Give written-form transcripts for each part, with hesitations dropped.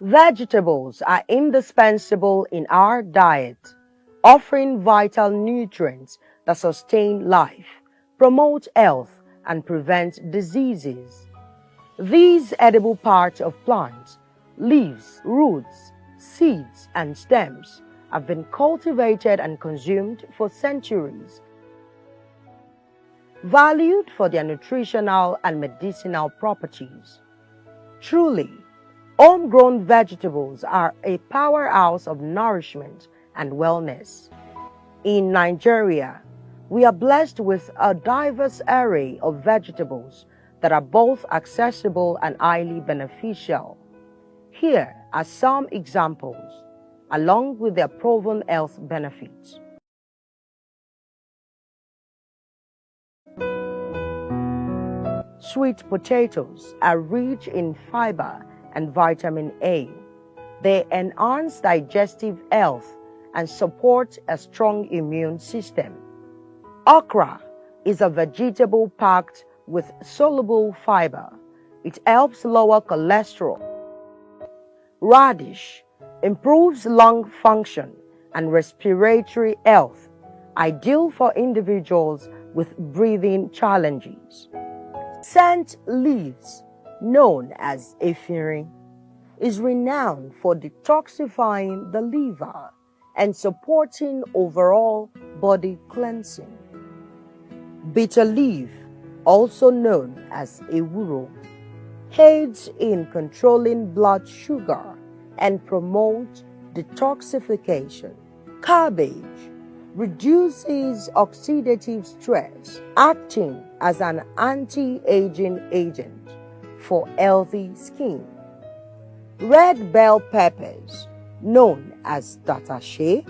Vegetables are indispensable in our diet, offering vital nutrients that sustain life, promote health, and prevent diseases. These edible parts of plants, leaves, roots, seeds, and stems have been cultivated and consumed for centuries, valued for their nutritional and medicinal properties. Truly, homegrown vegetables are a powerhouse of nourishment and wellness. In Nigeria, we are blessed with a diverse array of vegetables that are both accessible and highly beneficial. Here are some examples, along with their proven health benefits. Sweet potatoes are rich in fiber and vitamin A. They enhance digestive health and support a strong immune system. Okra is a vegetable packed with soluble fiber. It helps lower cholesterol. Radish improves lung function and respiratory health, ideal for individuals with breathing challenges. Scent leaves, known as efirin, is renowned for detoxifying the liver and supporting overall body cleansing. Bitter leaf, also known as ewuro, aids in controlling blood sugar and promotes detoxification. Cabbage reduces oxidative stress, acting as an anti-aging agent for healthy skin. Red bell peppers, known as tatashe,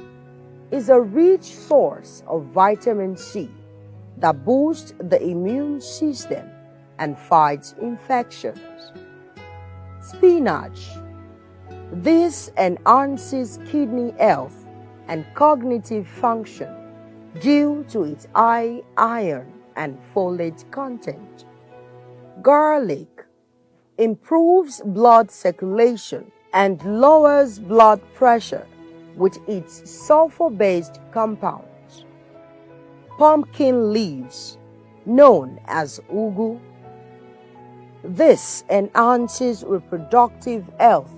is a rich source of vitamin C that boosts the immune system and fights infections. Spinach. This enhances kidney health and cognitive function due to its high iron and folate content. Garlic improves blood circulation and lowers blood pressure with its sulfur-based compounds. Pumpkin leaves, known as ugu. This enhances reproductive health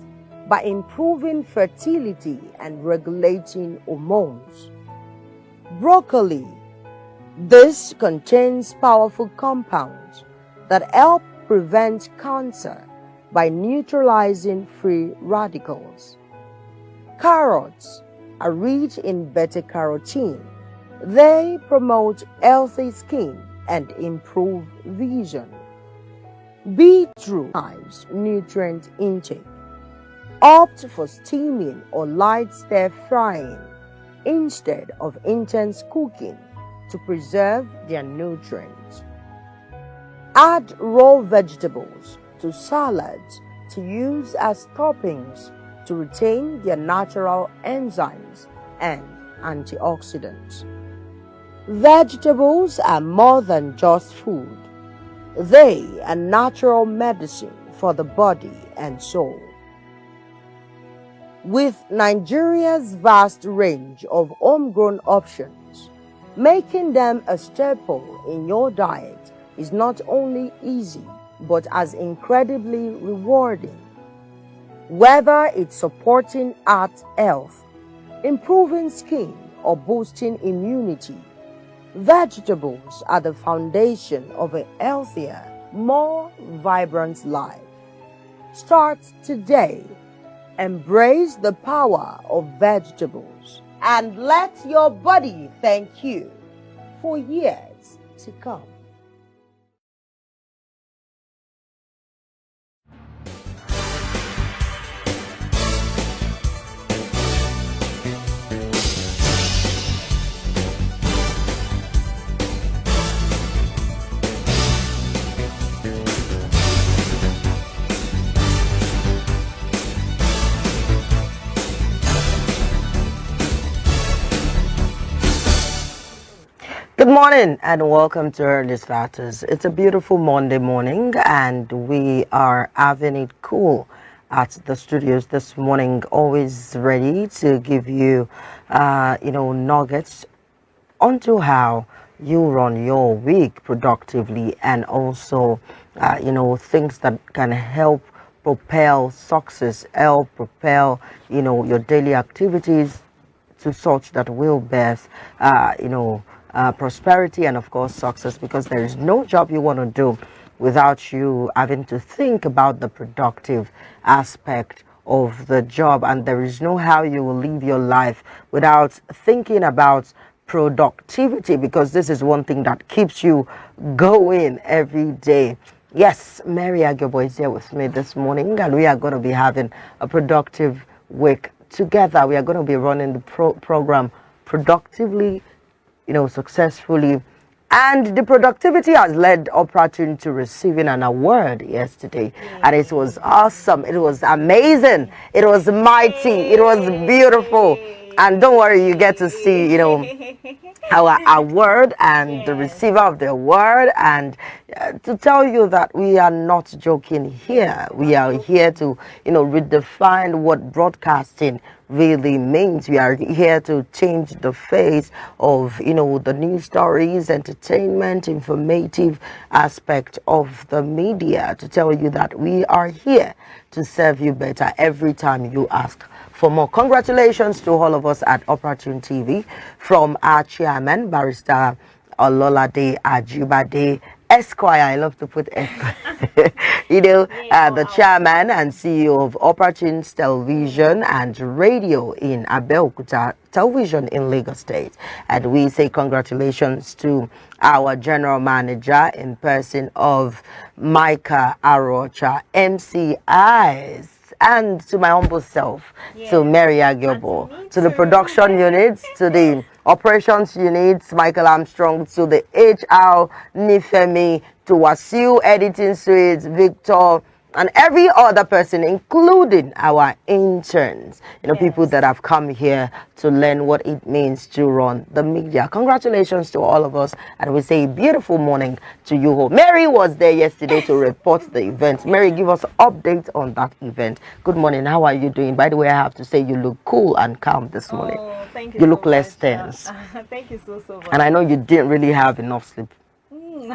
by improving fertility and regulating hormones. Broccoli. This contains powerful compounds that help prevent cancer by neutralizing free radicals. Carrots are rich in beta-carotene. They promote healthy skin and improve vision. Beetroot times nutrient intake. Opt for steaming or light stir frying instead of intense cooking to preserve their nutrients. Add raw vegetables to salads to use as toppings to retain their natural enzymes and antioxidants. Vegetables are more than just food. They are natural medicine for the body and soul. With Nigeria's vast range of homegrown options, making them a staple in your diet is not only easy, but as incredibly rewarding. Whether it's supporting heart health, improving skin, or boosting immunity, vegetables are the foundation of a healthier, more vibrant life. Start today. Embrace the power of vegetables and let your body thank you for years to come. Good morning and welcome to Early Starters. It's a beautiful Monday morning and we are having it cool at the studios this morning, always ready to give you, nuggets onto how you run your week productively, and also, things that can help propel success, help propel, your daily activities to such that will birth, prosperity and of course success, because there is no job you want to do without you having to think about the productive aspect of the job, and there is no how you will live your life without thinking about productivity, because this is one thing that keeps you going every day. Yes, Mary Agyobo is here with me this morning, and we are going to be having a productive week together. We are going to be running the program productively, successfully. And the productivity has led Opportune to receiving an award yesterday. And it was awesome. It was amazing. It was mighty. It was beautiful. And don't worry, you get to see, our award and the receiver of the award. And to tell you that we are not joking here. We are here to, redefine what broadcasting really means. We are here to change the face of, the news stories, entertainment, informative aspect of the media, to tell you that we are here to serve you better every time you ask for more. Congratulations to all of us at Opportune TV, from our chairman, Barrister Ololade Ajibade Esquire. I love to put Esquire. The chairman and CEO of Opportune Television and Radio in Abeokuta Television in Lagos State. And we say congratulations to our general manager in person of Micah Arocha, MCIs, and to my humble self, to Mary Agyobo, to the production units, to the operations units, Michael Armstrong, to the HR Nifemi, to Wasiu Editing Suite, Victor, and every other person, including our interns, people that have come here to learn what it means to run the media. Congratulations to all of us, and we say beautiful morning to you all. Mary was there yesterday to report the event. Mary, give us updates on that event. Good morning. How are you doing? By the way, I have to say you look cool and calm this morning. Oh, thank you. You look less tense. Thank you so much. And I know you didn't really have enough sleep.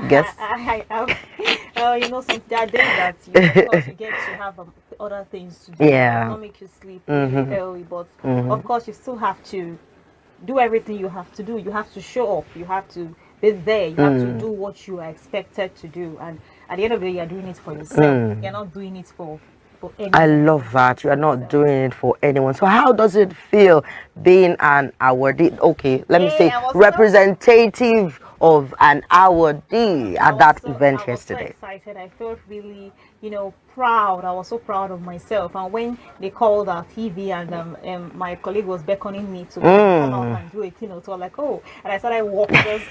Guess. There are days that of course you get to have other things to do. Yeah. Not make you sleep early, but of course you still have to do everything you have to do. You have to show up. You have to be there. You have to do what you are expected to do. And at the end of the day, you're doing it for yourself. You're not doing it for anyone. I love that. You are not doing it for anyone. So how does it feel being an awardee? Okay, let me say representative of an awardee at that event yesterday. I was so excited. I felt really, proud. I was so proud of myself. And when they called our TV and my colleague was beckoning me to come out and do a keynote, so I was like, oh, and I started walking.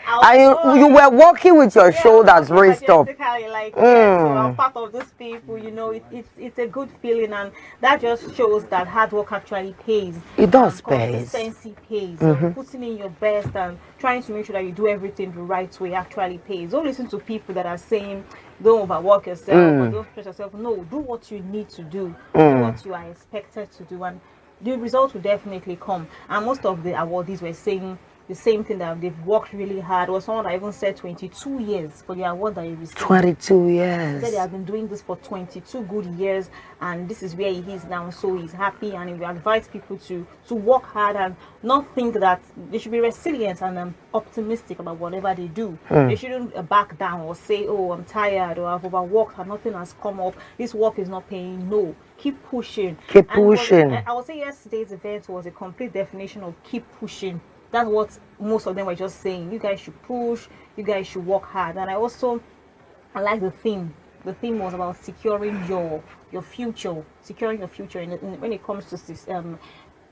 And you were walking with your shoulders raised up. Like, so I'm part of these people, it's a good feeling, and that just shows that hard work actually pays. It does pay. Consistency pays. Putting in your best and trying to make sure that you do everything the right way actually pays. Don't listen to people that are saying don't overwork yourself or don't stress yourself. No, do what you need to do, do what you are expected to do, and the results will definitely come. And most of the awardees were saying the same thing, that they've worked really hard. There was someone that even said 22 years for the award that he received. 22 years. He said they have been doing this for 22 good years, and this is where he is now, so he's happy. And he advised people to work hard and not think that they should be resilient and optimistic about whatever they do. They shouldn't back down or say, oh, I'm tired, or I've overworked and nothing has come up, this work is not paying. No, keep pushing. Keep pushing. I would say yesterday's event was a complete definition of keep pushing. That's what most of them were just saying. You guys should push. You guys should work hard. And I like the theme. The theme was about securing your future, securing your future. And when it comes to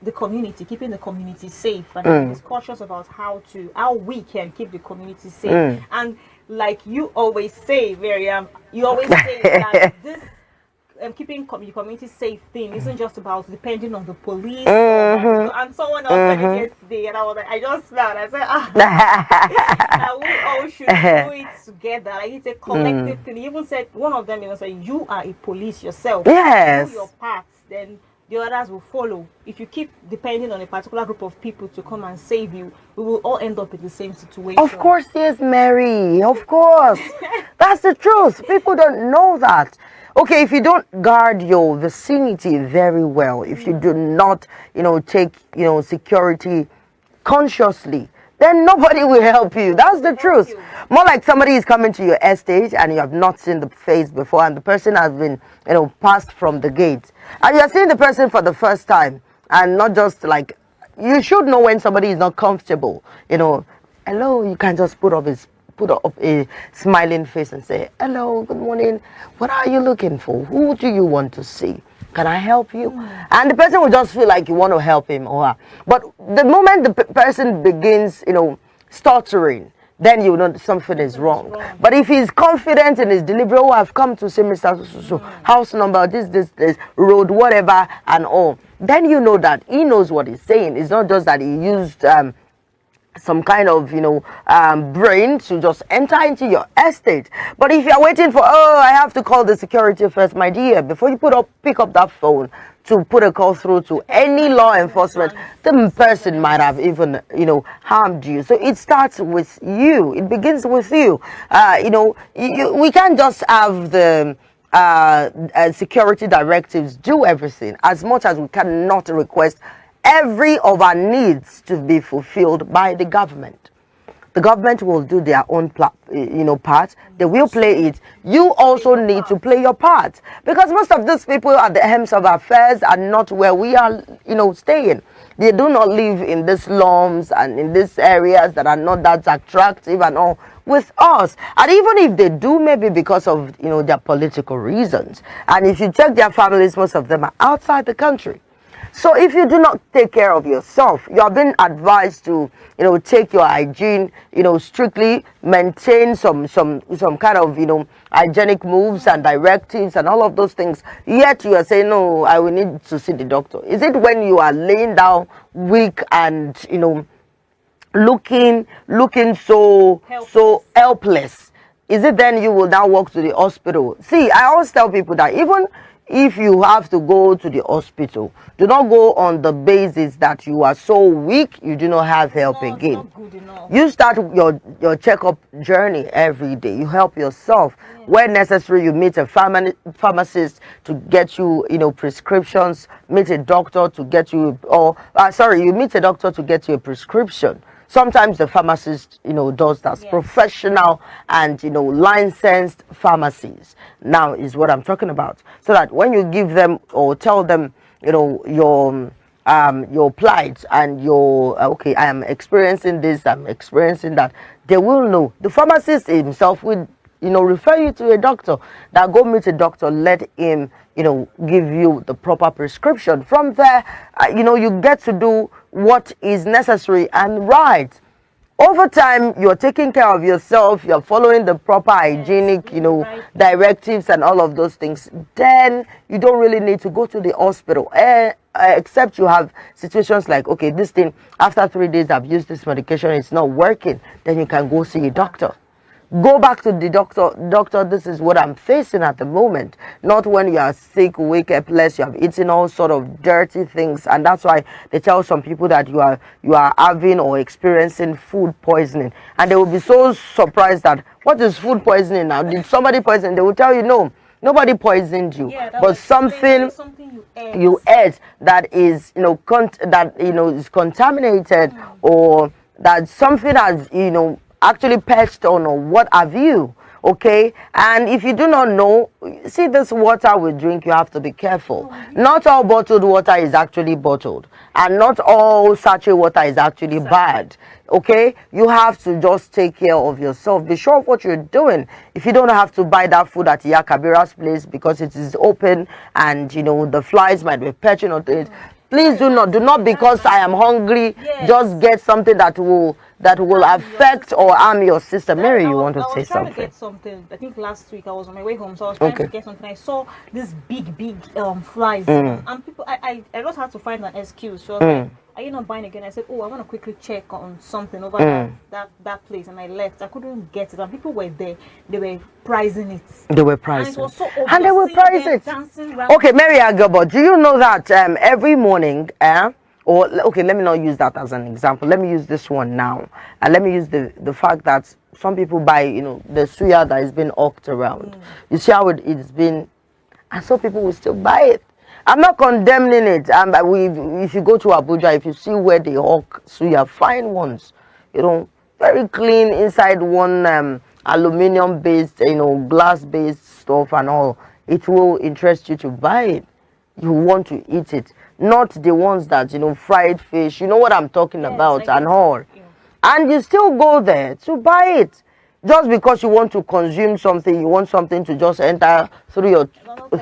the community, keeping the community safe, and it's cautious about how we can keep the community safe. And like you always say, Miriam, you always say that this keeping the community safe thing isn't just about depending on the police. And someone else said it yesterday, and I was like, I just smiled. I said, we all should do it together. Like, it's a collective thing. He even said, one of them even said, you are a police yourself. Yes. Do your part, then the others will follow. If you keep depending on a particular group of people to come and save you, we will all end up in the same situation. Of course, yes, Mary. Of course. That's the truth. People don't know that. Okay, if you don't guard your vicinity very well, if you do not, take, security consciously, then nobody will help you. That's the truth. More like somebody is coming to your estate and you have not seen the face before, and the person has been, passed from the gate. And you're seeing the person for the first time, and not just like, you should know when somebody is not comfortable. Hello, you can just put up a smiling face and say, hello, good morning. What are you looking for? Who do you want to see? Can I help you? And the person will just feel like you want to help him or her. But the moment the person begins, stuttering, then you know something is wrong. But if he's confident in his delivery, oh, I've come to see Mr. So, house number, this, road, whatever, and all, then you know that he knows what he's saying. It's not just that he used some kind of brain to just enter into your estate. But if you're waiting for, I have to call the security first, my dear, before you pick up that phone to put a call through to any law enforcement, the person might have even harmed you. So it starts with you. It begins with you. We can't just have the security directives do everything, as much as we cannot request every of our needs to be fulfilled by the government. The government will do their own part. They will play it. You also need to play your part, because most of these people at the helms of affairs are not where we are staying. They do not live in these slums and in these areas that are not that attractive and all with us. And even if they do, maybe because of their political reasons. And if you check their families, most of them are outside the country. So if you do not take care of yourself, you have been advised to, take your hygiene, strictly maintain some kind of, hygienic moves and directives and all of those things. Yet you are saying, no, I will need to see the doctor. Is it when you are laying down weak and, looking so helpless? Is it then you will now walk to the hospital? See, I always tell people that even if you have to go to the hospital, do not go on the basis that you are so weak you do not have help again. Not good enough. You start your checkup journey every day. You help yourself. Where necessary, you meet a pharmacist to get you prescriptions. Meet a doctor to get you, you meet a doctor to get you a prescription. Sometimes the pharmacist, does that. Yes. Professional and, licensed pharmacies now is what I'm talking about. So that when you give them or tell them, your plight and okay, I am experiencing this, I'm experiencing that, they will know. The pharmacist himself will, refer you to a doctor. That go meet a doctor, let him, give you the proper prescription. From there, you get to do what is necessary and right. Over time, you're taking care of yourself, you're following the proper hygienic, directives and all of those things. Then you don't really need to go to the hospital, except you have situations like, okay, this thing, after 3 days I've used this medication, it's not working. Then you can go see a doctor. Go back to the doctor, this is what I'm facing at the moment. Not when you are sick, weak, helpless, you have eaten all sort of dirty things. And that's why they tell some people that you are having or experiencing food poisoning. And they will be so surprised that, what is food poisoning now? Did somebody poison? They will tell you, no, nobody poisoned you. Yeah, but something you ate that is, is contaminated, or that something has, actually perched on, or what have you. Okay, and if you do not know, see, this water we drink, you have to be careful. Not all bottled water is actually bottled, and not all sachet water is actually bad. Okay, you have to just take care of yourself. Be sure of what you're doing. If you don't have to buy that food at Yakabira's place because it is open and the flies might be perching on it, Please do not because I am hungry, Yes. just get something that will affect or harm your sister. Mary, you want to say I was trying to something? get something. I think last week I was on my way home, so I was trying to Okay. get something. I saw these big flies, Mm. and people. I just had to find an excuse. She was like, "Are you not buying again?" I said, "Oh, I want to quickly check on something over that place," and I left. I couldn't get it, and people were there. They were pricing it. They were And pricing. it was so obvious. And they will seeing price them it. dancing around. Okay, Mary Agabo, do you know that every morning, or okay, let me not use that as an example. Let me use this one now. And let me use the fact that some people buy, the suya that has been hawked around. You see how it's been, and some people will still buy it. I'm not condemning it. If you go to Abuja, if you see where they hawk suya, fine ones, very clean inside one aluminium based, glass based stuff and all, it will interest you to buy it. You want to eat it, not the ones that fried fish. You know what I'm talking Yes, about I and get all. it, yeah. And you still go there to buy it just because you want to consume something. You want something to just enter through your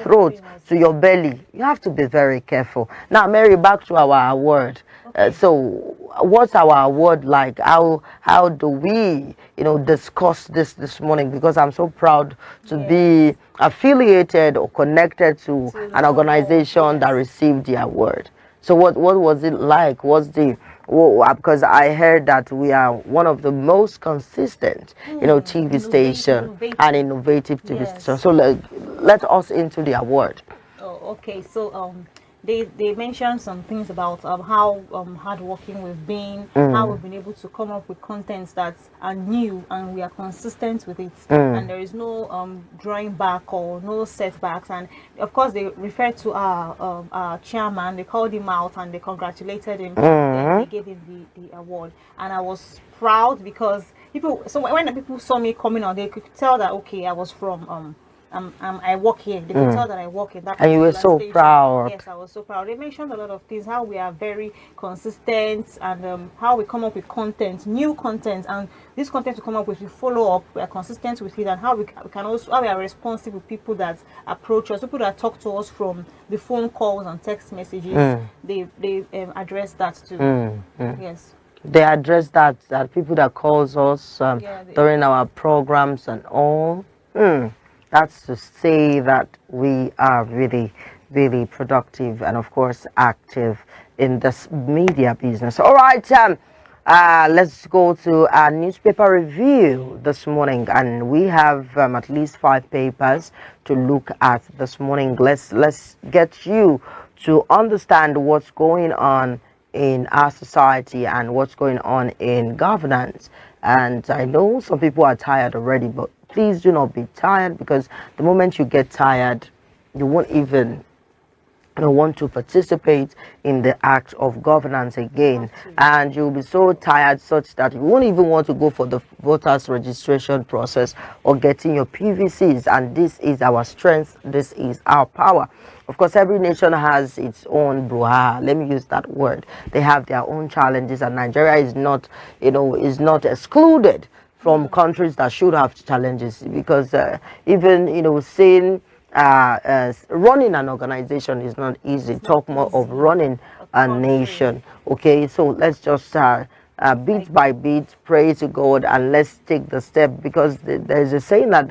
throat to your belly. You have to be very careful. Now, Mary, back to our award. Okay. So what's our award like? How do we discuss this morning? Because I'm so proud to be affiliated or connected to an organization that received the award. So what was it like? Because I heard that we are one of the most consistent TV station and innovative TV station. So let us into the award. Oh, okay. So they mentioned some things about how hardworking we've been, how we've been able to come up with contents that are new and we are consistent with it, and there is no drawing back or no setbacks. And of course, they referred to our chairman. They called him out and they congratulated him. Then they gave him the award, and I was proud because people. So when people saw me coming on, they could tell that okay, I was from I work here. They could tell that I work in that. And you were so station. proud. Yes, I was so proud. They mentioned a lot of things, how we are very consistent and how we come up with content, new content, and this content we come up with, we follow up, we are consistent with it, and how we can also, how we are responsive with people that approach us, people that talk to us from the phone calls and text messages. They address that too. Yes. They address that people that calls us during our programs and all. That's to say that we are really, really productive and, of course, active in this media business. All right, let's go to our newspaper review this morning, and we have at least 5 papers to look at this morning. Let's get you to understand what's going on in our society and what's going on in governance. And I know some people are tired already, but please do not be tired, because the moment you get tired, you won't even want to participate in the act of governance again, and you'll be so tired such that you won't even want to go for the voters registration process or getting your PVCs. And this is our strength, this is our power. Of course, every nation has its own brouhaha. Let me use that word. They have their own challenges, and Nigeria is not excluded from countries that should have challenges, because even seeing running an organization is not easy. Talk more of running a nation. Okay, so let's just bit by bit pray to God, and let's take the step, because there's a saying that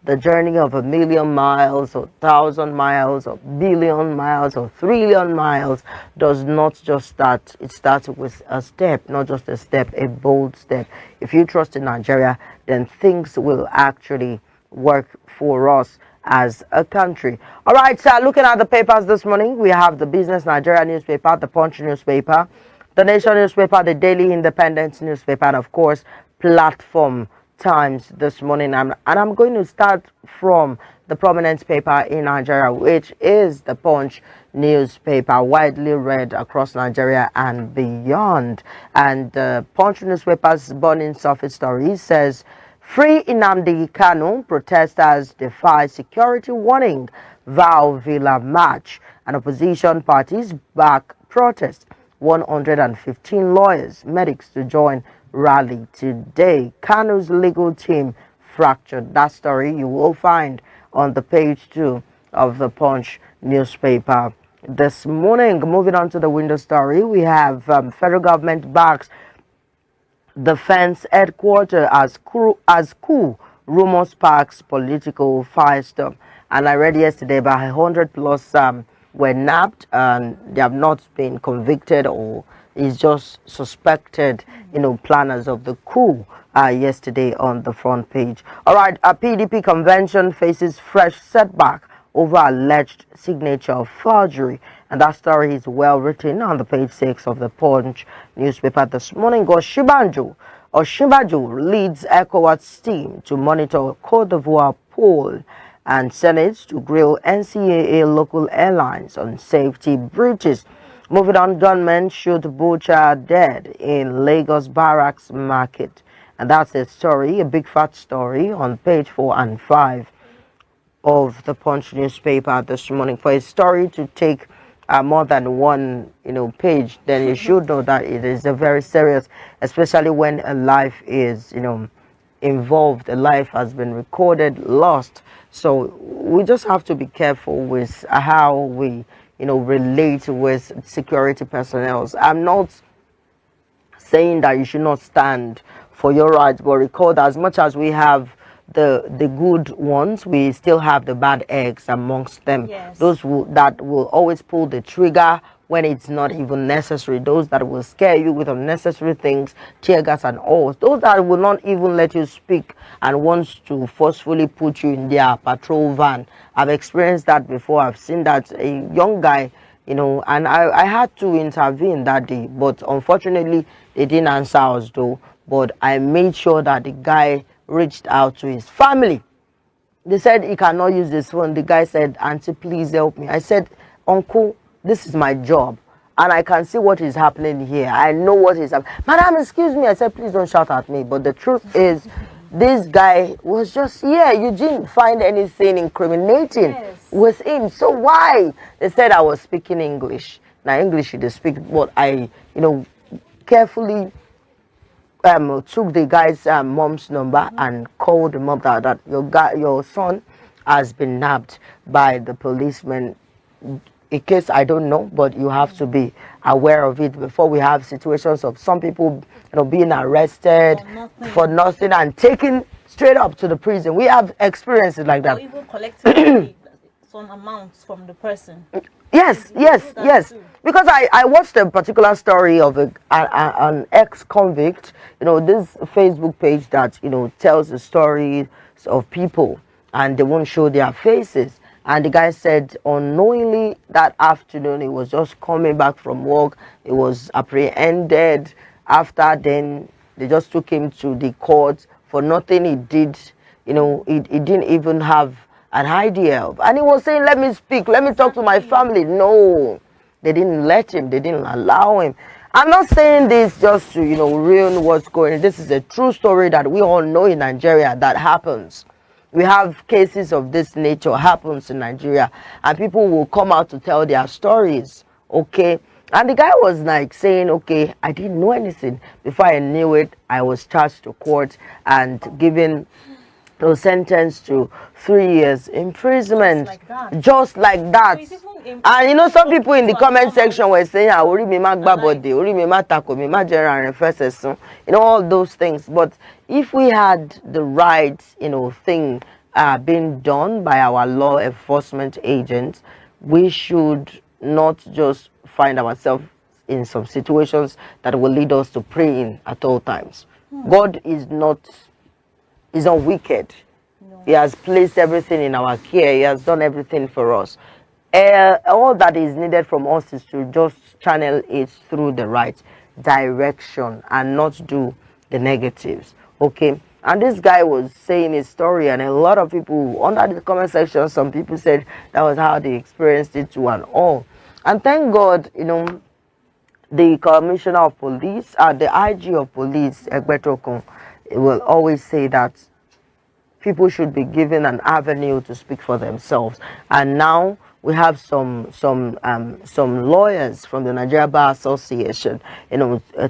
the journey of 1,000,000 miles or 1,000 miles or billion miles or trillion miles does not just start. It starts with a step, not just a step, a bold step. If you trust in Nigeria, then things will actually work for us as a country. All right, so looking at the papers this morning, we have the Business Nigeria newspaper, the Punch newspaper, the Nation newspaper, the Daily Independent newspaper, and of course Platform Times this morning. And I'm going to start from the prominent paper in Nigeria, which is the Punch newspaper, widely read across Nigeria and beyond. And Punch newspaper's burning surface story says, "Free Nnamdi Kanu, protesters defy security warning, vow Villa march, and opposition parties back protest. 115 lawyers, medics to join rally today. Kanu's legal team fractured." That story you will find on the page 2 of the Punch newspaper this morning. Moving on to the window story, we have federal government backs defense headquarters as coup. Rumor sparks political firestorm. And I read yesterday about 100 plus were nabbed and they have not been convicted or is just suspected, planners of the coup. Yesterday on the front page. All right, a PDP convention faces fresh setback over alleged signature forgery. And that story is well written on the page 6 of the Punch newspaper this morning. Osinbajo leads ECOWAS team to monitor Cote d'Ivoire poll and Senate to grill NCAA local airlines on safety breaches. Moving on, gunmen shoot butcher dead in Lagos barracks market. And that's a story, a big fat story on page 4 and 5 of the Punch newspaper this morning. For a story to take more than one, page, then you should know that it is a very serious, especially when a life is, involved, a life has been recorded, lost. So we just have to be careful with how we, relate with security personnel. I'm not saying that you should not stand for your rights, but recall that as much as we have the good ones, we still have the bad eggs amongst them. Yes. Those that will always pull the trigger when it's not even necessary. Those that will scare you with unnecessary things, tear gas and all. Those that will not even let you speak and wants to forcefully put you in their patrol van. I've experienced that before. I've seen that a young guy, and I had to intervene that day, but unfortunately they didn't answer us though. But I made sure that the guy reached out to his family. They said he cannot use this phone. The guy said, "Auntie, please help me." I said, "Uncle, this is my job and I can see what is happening here. I know what is happening." "Madam, excuse me." I said, "Please don't shout at me." But the truth is, this guy was just, you didn't find anything incriminating with him. So why? They said I was speaking English. Now, English they speak, but I, carefully took the guy's mom's number and called the mom that your son has been nabbed by the policeman. In case I don't know, but you have to be aware of it before we have situations of some people, being arrested for nothing and taken straight up to the prison. We have experiences like that. Or even collecting some amounts from the person. Yes. Because I watched a particular story of an ex-convict, this Facebook page that, tells the stories of people and they won't show their faces. And the guy said unknowingly that afternoon he was just coming back from work. He was apprehended. After then, they just took him to the court for nothing he did. He didn't even have an idea of. And he was saying, "Let me speak, let me talk to my family." No, they didn't let him, they didn't allow him. I'm not saying this just to, ruin what's going on. This is a true story that we all know in Nigeria that happens. We have cases of this nature happens in Nigeria, and people will come out to tell their stories, okay? And the guy was like saying, "Okay, I didn't know anything. Before I knew it, I was charged to court and given was sentenced to 3 years imprisonment." Just like that. And some people in the comment section were saying, "Ori mi ma gba bode, ori mi ma tako mi ma jera refesesun," all those things. But if we had the right, thing being done by our law enforcement agents, we should not just find ourselves in some situations that will lead us to praying at all times. God is not wicked. No. He has placed everything in our care. He has done everything for us. All that is needed from us is to just channel it through the right direction and not do the negatives. Okay. And this guy was saying his story, and a lot of people under the comment section, some people said that was how they experienced it too and all. And thank God, the commissioner of police, the IG of police, Egbetokun, will always say that people should be given an avenue to speak for themselves. And now we have some lawyers from the Nigeria Bar Association,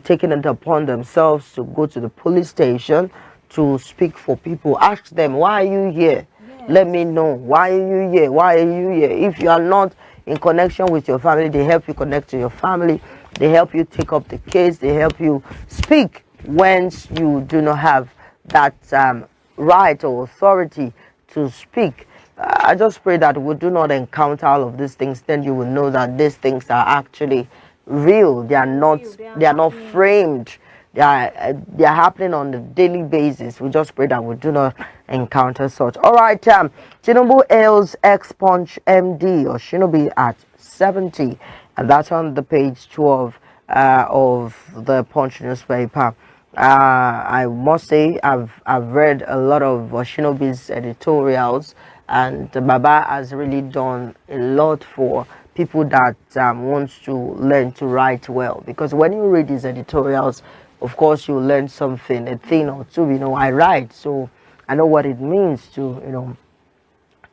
taking it upon themselves to go to the police station to speak for people. Ask them, "Why are you here? Yes. Let me know. Why are you here? Why are you here? If you are not, in connection with your family. They help you connect to your family. They help you take up the case. They help you speak when you do not have that right or authority to speak. I just pray that we do not encounter all of these things. Then you will know that these things are actually real. They are not. They are not framed. They are happening on a daily basis. We just pray that we do not encounter such. All right. Tinubu hails ex-Punch MD or Shinobi at 70, and that's on the page 12 of the Punch newspaper. I must say I've read a lot of Shinobi's editorials, and Baba has really done a lot for people that wants to learn to write well, because when you read his editorials, of course you learn something, a thing or two. I write, so I know what it means to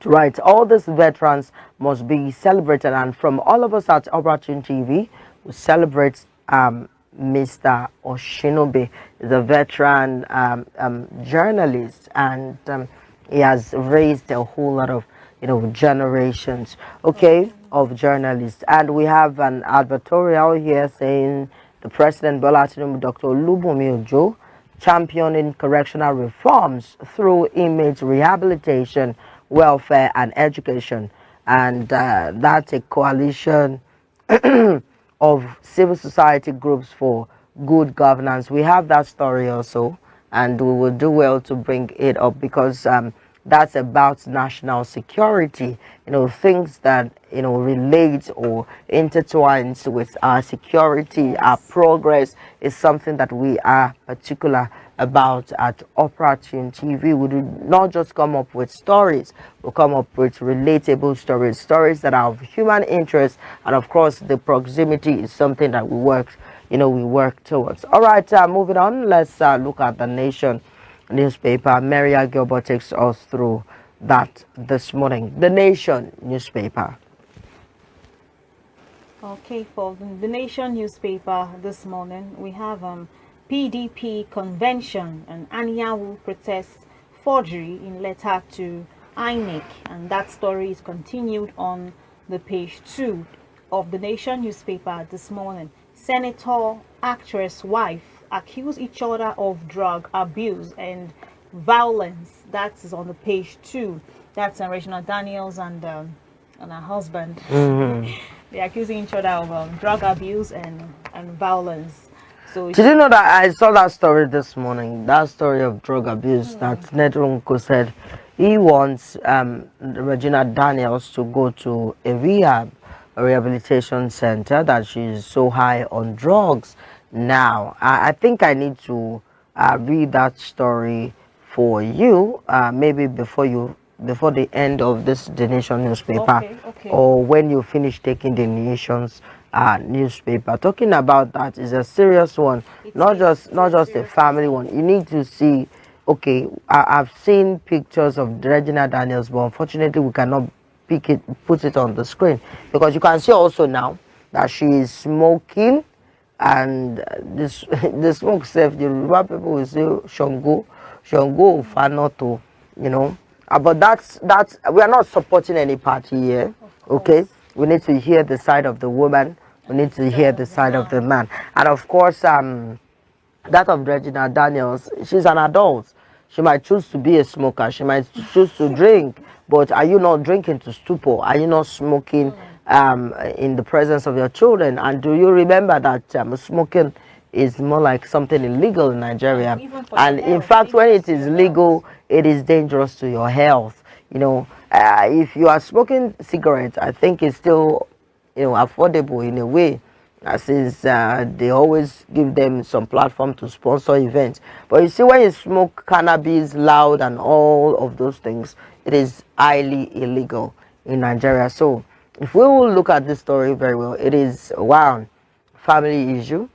to write. All these veterans must be celebrated, and from all of us at Opportune TV, we celebrate Mr. Oshinobi. Is a veteran journalist, and he has raised a whole lot of generations, of journalists. And we have an advertorial here saying the President Bola Tinubu, Dr. Olubunmi Ojo, championing correctional reforms through inmate rehabilitation, welfare, and education. And that's a coalition of civil society groups for good governance. We have that story also, and we will do well to bring it up, because that's about national security, things that relate or intertwines with our security. Our progress is something that we are particular about at Opportune TV. We do not just come up with stories, we come up with relatable stories that are of human interest, and of course the proximity is something that we work towards. All right, moving on, let's look at the Nation newspaper. Maria Gilbert takes us through that this morning. The Nation newspaper. Okay, for the Nation newspaper this morning, we have PDP convention and Anyanwu protests forgery in letter to INEC, and that story is continued on the page 2 of the Nation newspaper this morning. Senator, actress, wife accuse each other of drug abuse and violence. That is on the page 2. That's Regina Daniels and her husband. They're accusing each other of drug abuse and violence. So did you know that I saw that story this morning? That story of drug abuse that Nedrunko said he wants Regina Daniels to go to a rehabilitation center, that she's so high on drugs now. I think I need to read that story for you, maybe before the end of this The Nation newspaper, okay. or when you finish taking the Nation's newspaper. Talking about that is a serious one, not just a family one. You need to see. Okay, I've seen pictures of Regina Daniels, but unfortunately we cannot put it on the screen, because you can see also now that she is smoking, and this the smoke self, the Yoruba people will say Shango Fanoto, but that's we are not supporting any party here. Okay, we need to hear the side of the woman, we need to hear the side of the man, and of course that of Regina Daniels, she's an adult. She might choose to be a smoker, she might choose to drink, but are you not drinking to stupor? Are you not smoking in the presence of your children? And do you remember that smoking is more like something illegal in Nigeria? And in fact, when it is legal, it is dangerous to your health. If you are smoking cigarettes, I think it's still affordable in a way, since they always give them some platform to sponsor events. But you see, when you smoke cannabis loud and all of those things, it is highly illegal in Nigeria. So if we will look at this story very well, it is family issue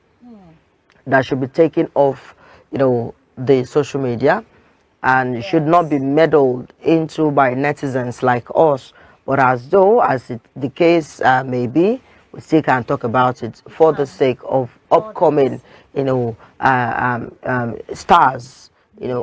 that should be taken off the social media, and should not be meddled into by netizens like us. But as the case may be, we still can talk about it for the sake of upcoming, stars,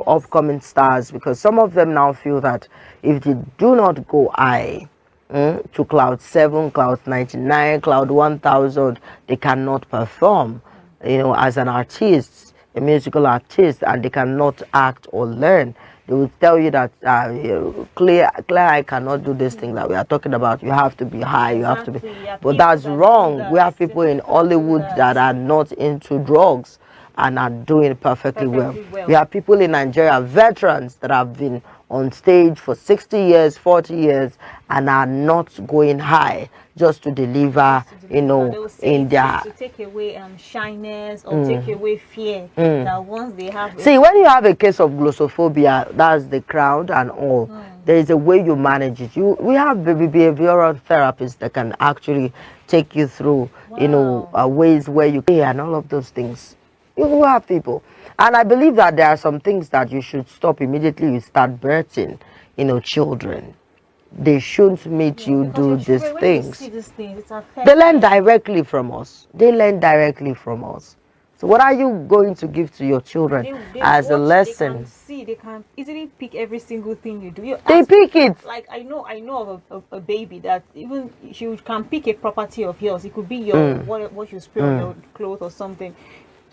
upcoming stars, because some of them now feel that if they do not go high, to cloud 7, cloud 99, cloud 1000, they cannot perform, as an artist, a musical artist, and they cannot act or learn. They will tell you that clear eye cannot do this thing that we are talking about. You have to be high, you have to be. Yeah, But that's wrong. We have people in Hollywood that are not into drugs and are doing perfectly well. We have people in Nigeria, veterans that have been on stage for 60 years, 40 years, and are not going high just to deliver, in their... To take away shyness or take away fear that once they have... See, when you have a case of glossophobia, that's the crowd and all, there is a way you manage it. We have behavioral therapists that can actually take you through, ways where you can, and all of those things. You have people. And I believe that there are some things that you should stop immediately you start birthing, children. They shouldn't make you do these things. They learn directly from us. So what are you going to give to your children as a lesson? They can easily pick every single thing you do. They pick it. Like I know of a baby that even she can pick a property of yours. It could be your what you spray on your clothes or something.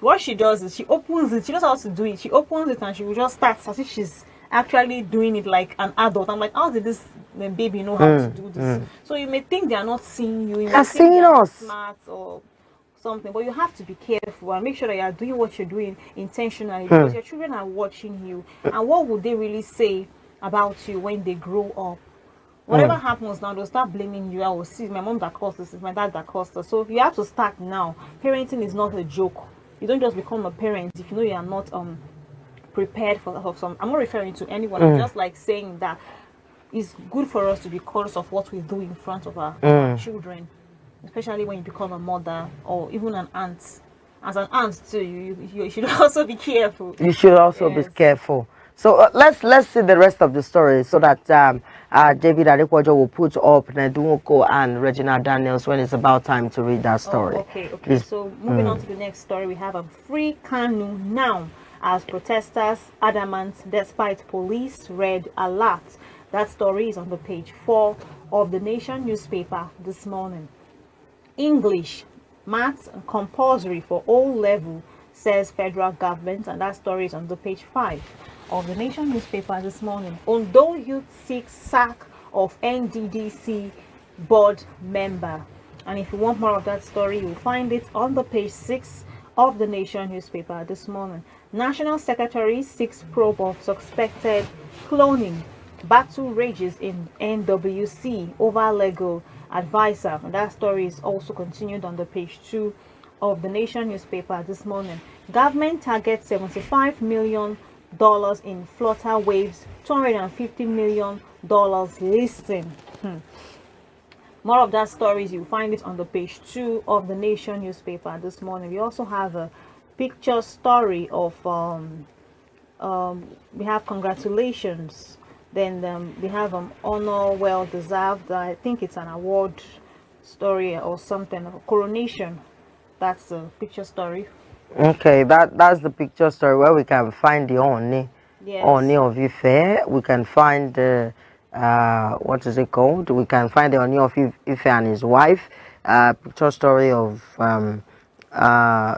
What she does is she opens it. She knows how to do it. She opens it and she will just start as if she's actually doing it like an adult. I'm like, how did this baby know how to do this? So you may think they are not seeing you. You may think they are smart or something, but you have to be careful and make sure that you are doing what you're doing intentionally, because your children are watching you. And what would they really say about you when they grow up? Whatever happens now, they'll start blaming you. I will see my mom that caused this, it's my dad that caused this. So you have to start now. Parenting is not a joke. You don't just become a parent if you know you are not prepared for some. I'm not referring to anyone. I'm just like saying that it's good for us to be conscious of what we do in front of our children, especially when you become a mother or even an aunt. As an aunt too, you should also be careful. You should also be careful. So let's see the rest of the story so that David Adekwajo will put up Nedunwoko and Regina Daniels when it's about time to read that story. Okay. So moving on to the next story, we have a free Kanu now as protesters adamant despite police red alert. That story is on the page 4 of the Nation newspaper this morning. English, maths compulsory for all level, says federal government, and that story is on the page 5 of the Nation newspaper this morning. Ondo youth seeks sack of NDDC board member. And if you want more of that story, you'll find it on the page 6 of the Nation newspaper this morning. National Secretary seeks probe of suspected cloning. Battle rages in NWC over Lego advisor. And that story is also continued on the page 2 of the Nation newspaper this morning. Government targets $75 million in Flutter Waves, $250 million listing. More of that stories, you find it on the page 2 of the Nation newspaper this morning. We also have a picture story of we have congratulations, then we have honor well deserved. I think it's an award story or something, a coronation. That's the picture story. Okay, that's the picture story where we can find the Oni, Oni of Ife. We can find the what is it called? We can find the Oni of Ife and his wife. Picture story of Otumba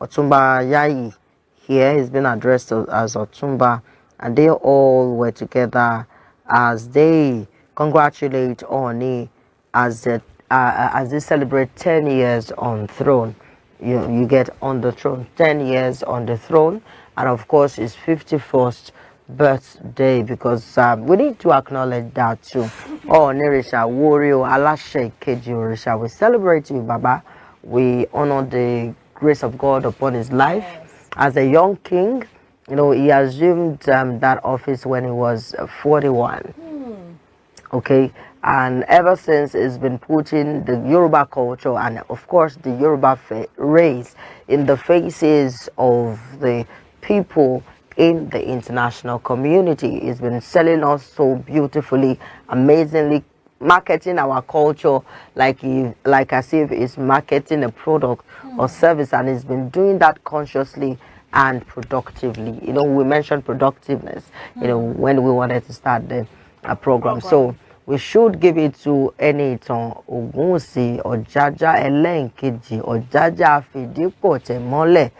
Yayi. Here he's been addressed as Otumba, and they all were together as they congratulate Oni as they celebrate 10 years on throne. You get on the throne, 10 years on the throne, and of course his 51st birthday, because we need to acknowledge that too. Oh, Nerisha, Wario, Alashe, Keji Orisha, we celebrate you, Baba. We honor the grace of God upon his life. As a young king, he assumed that office when he was 41. Okay, and ever since it's been putting the Yoruba culture and of course the Yoruba race in the faces of the people in the international community. It's been selling us so beautifully, amazingly, marketing our culture like as if it's marketing a product or service, and it's been doing that consciously and productively. We mentioned productiveness when we wanted to start the program. So we should give it to Enitan Ogunwusi Ojaja Elenkeji Ojaja Fidipo Temole.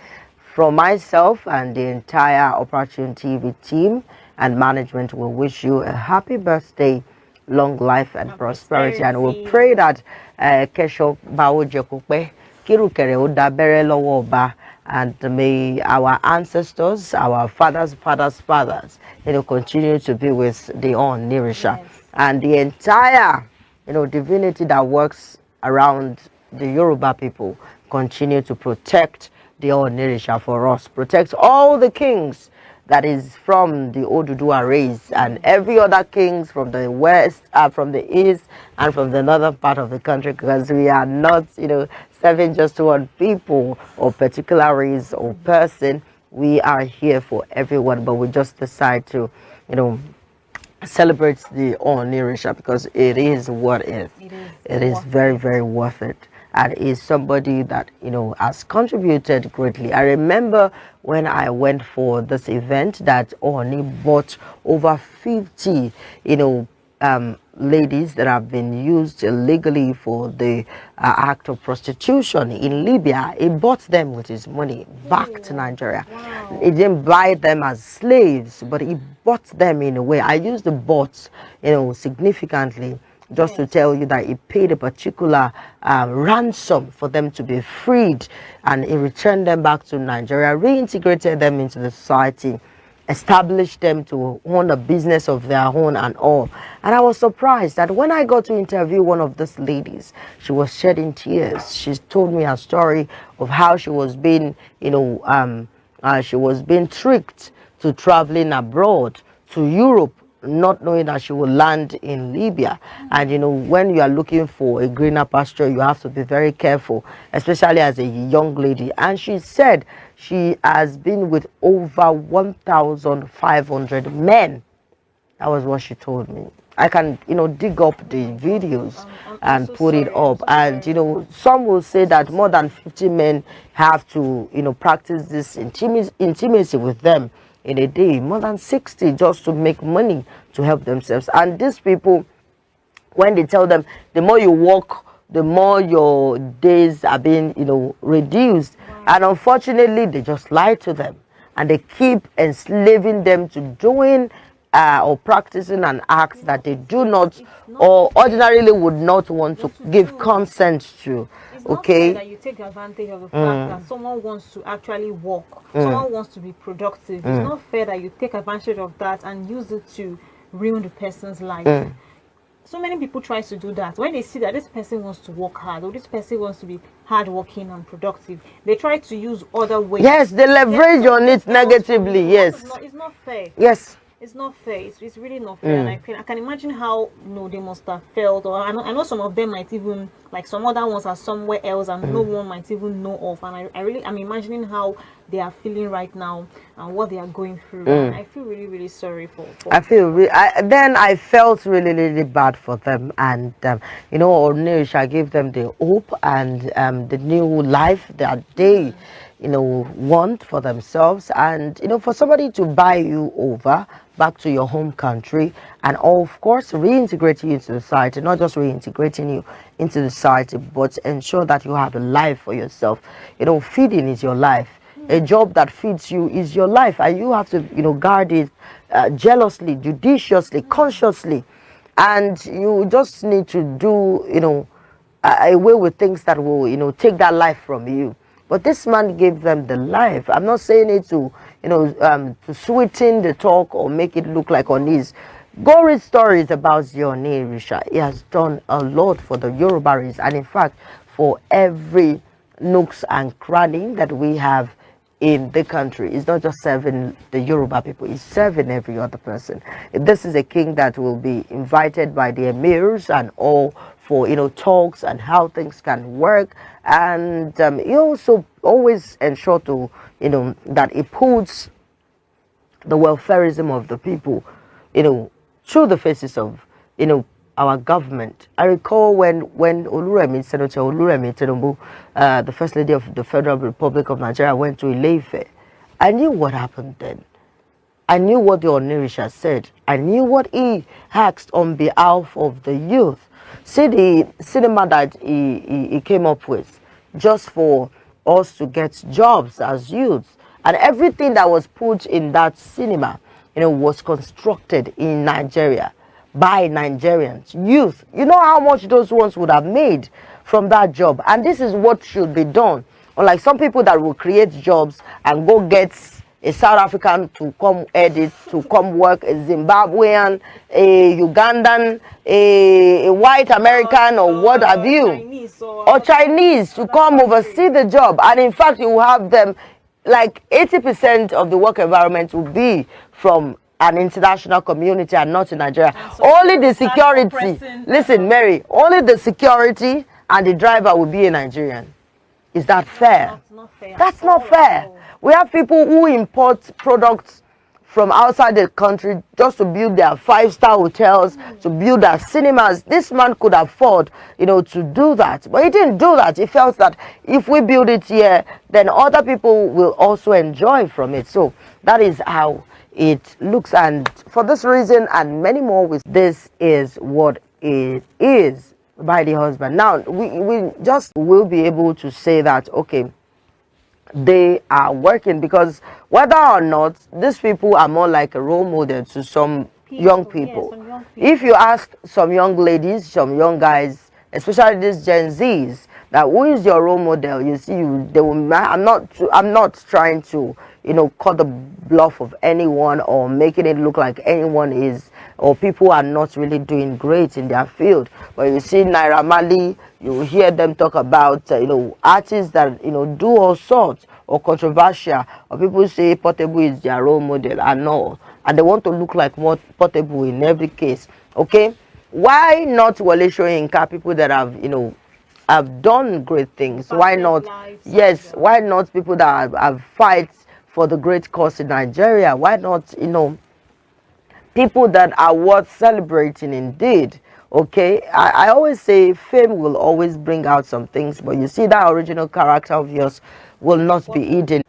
From myself and the entire Operation TV team and management, we wish you a happy birthday, long life and prosperity. And we pray that Kesho Bawo Jekupe Kirukere Udabere Lowoba, and may our ancestors, our fathers' fathers, continue to be with the Onirisha. Yes. And the entire, divinity that works around the Yoruba people continue to protect the Onirisha for us. Protect all the kings that is from the Oduduwa race and every other kings from the west, from the east, and from the northern part of the country, because we are not, serving just one people or particular race or person. We are here for everyone, but we just decide to, celebrate the Onirisha because it is what it is. It is very, very worth it. And is somebody that has contributed greatly. I remember when I went for this event that Oni bought over 50 ladies that have been used illegally for the act of prostitution in Libya. He bought them with his money back to Nigeria. Wow. He didn't buy them as slaves, but he bought them in a way. I used the bought significantly, just to tell you that he paid a particular ransom for them to be freed, and he returned them back to Nigeria, reintegrated them into the society, established them to own a business of their own and all. And I was surprised that when I got to interview one of these ladies, she was shedding tears. She told me a story of how she was being, she was being tricked to traveling abroad to Europe, not knowing that she will land in Libya. And when you are looking for a greener pasture, you have to be very careful, especially as a young lady. And she said she has been with over 1,500 men. That was what she told me. I can dig up the videos and so put it up. And some will say that more than 50 men have to practice this intimacy with them in a day, more than 60 just to make money to help themselves. And these people, when they tell them the more you work, the more your days are being reduced. Wow. And unfortunately they just lie to them, and they keep enslaving them to doing or practicing an act that they do not or ordinarily would not want to give consent to. It's not fair that you take advantage of the fact that someone wants to actually work, someone wants to be productive. It's not fair that you take advantage of that and use it to ruin the person's life. So many people try to do that. When they see that this person wants to work hard, or this person wants to be hardworking and productive, they try to use other ways. Yes, they leverage on it negatively. Yes, it's not fair. Yes. It's not fair. It's really not fair. And I can imagine how they must have felt. Or I know some of them might even, like some other ones are somewhere else and no one might even know of. And I'm imagining how they are feeling right now and what they are going through. And I feel really, really sorry for I felt really, really bad for them. And Onirisha gave them the hope and the new life that they want for themselves. And for somebody to buy you over back to your home country and of course reintegrate you into the society, not just reintegrating you into the society, but ensure that you have a life for yourself. Feeding is your life. A job that feeds you is your life, and you have to guard it jealously, judiciously, consciously. And you just need to do away with things that will take that life from you. But this man gave them the life. I'm not saying it to to sweeten the talk or make it look like on his. Go read stories about Onirisha. He has done a lot for the Yoruba race, and in fact for every nooks and cranny that we have in the country. It's not just serving the Yoruba people, it's serving every other person. This is a king that will be invited by the emirs and all for talks and how things can work. And he also always ensure to that he puts the welfareism of the people through the faces of our government. I recall when Oluremi, Senator Oluremi Tinubu, the First Lady of the Federal Republic of Nigeria, went to Ile-Ife. I knew what happened then. I knew what the Onirisha said. I knew what he asked on behalf of the youth. See the cinema that he came up with just for us to get jobs as youths. And everything that was put in that cinema, was constructed in Nigeria by Nigerians, youth. You know how much those ones would have made from that job. And this is what should be done. Unlike some people that will create jobs and go get a South African to come edit, to come work, a Zimbabwean, a Ugandan, a white American, or what have you, or Chinese to come oversee the job. And in fact, you will have them, like 80% of the work environment will be from an international community and not in Nigeria. Only the security, listen, Mary, only the security and the driver will be a Nigerian. Is that fair? Not fair. That's not fair. We have people who import products from outside the country just to build their 5-star hotels, to build their cinemas. This man could afford, to do that. But he didn't do that. He felt that if we build it here, then other people will also enjoy from it. So that is how it looks. And for this reason and many more, this is what it is by the husband. Now, we just will be able to say that, okay, they are working, because whether or not these people are more like a role model to some young people. Some young people. If you ask some young ladies, some young guys, especially these Gen Zs, that who is your role model, you see, they will. I'm not trying to, cut the bluff of anyone or making it look like anyone is, or people are not really doing great in their field. But you see Naira Marley, you hear them talk about, artists that, do all sorts, or controversial, or people say Portable is their role model and all. And they want to look like more Portable in every case. Okay? Why not Wale Soyinka, people that have done great things? Why not? Yes, why not people that have fight for the great cause in Nigeria? Why not, people that are worth celebrating indeed? Okay, I always say fame will always bring out some things, but you see that original character of yours will not be hidden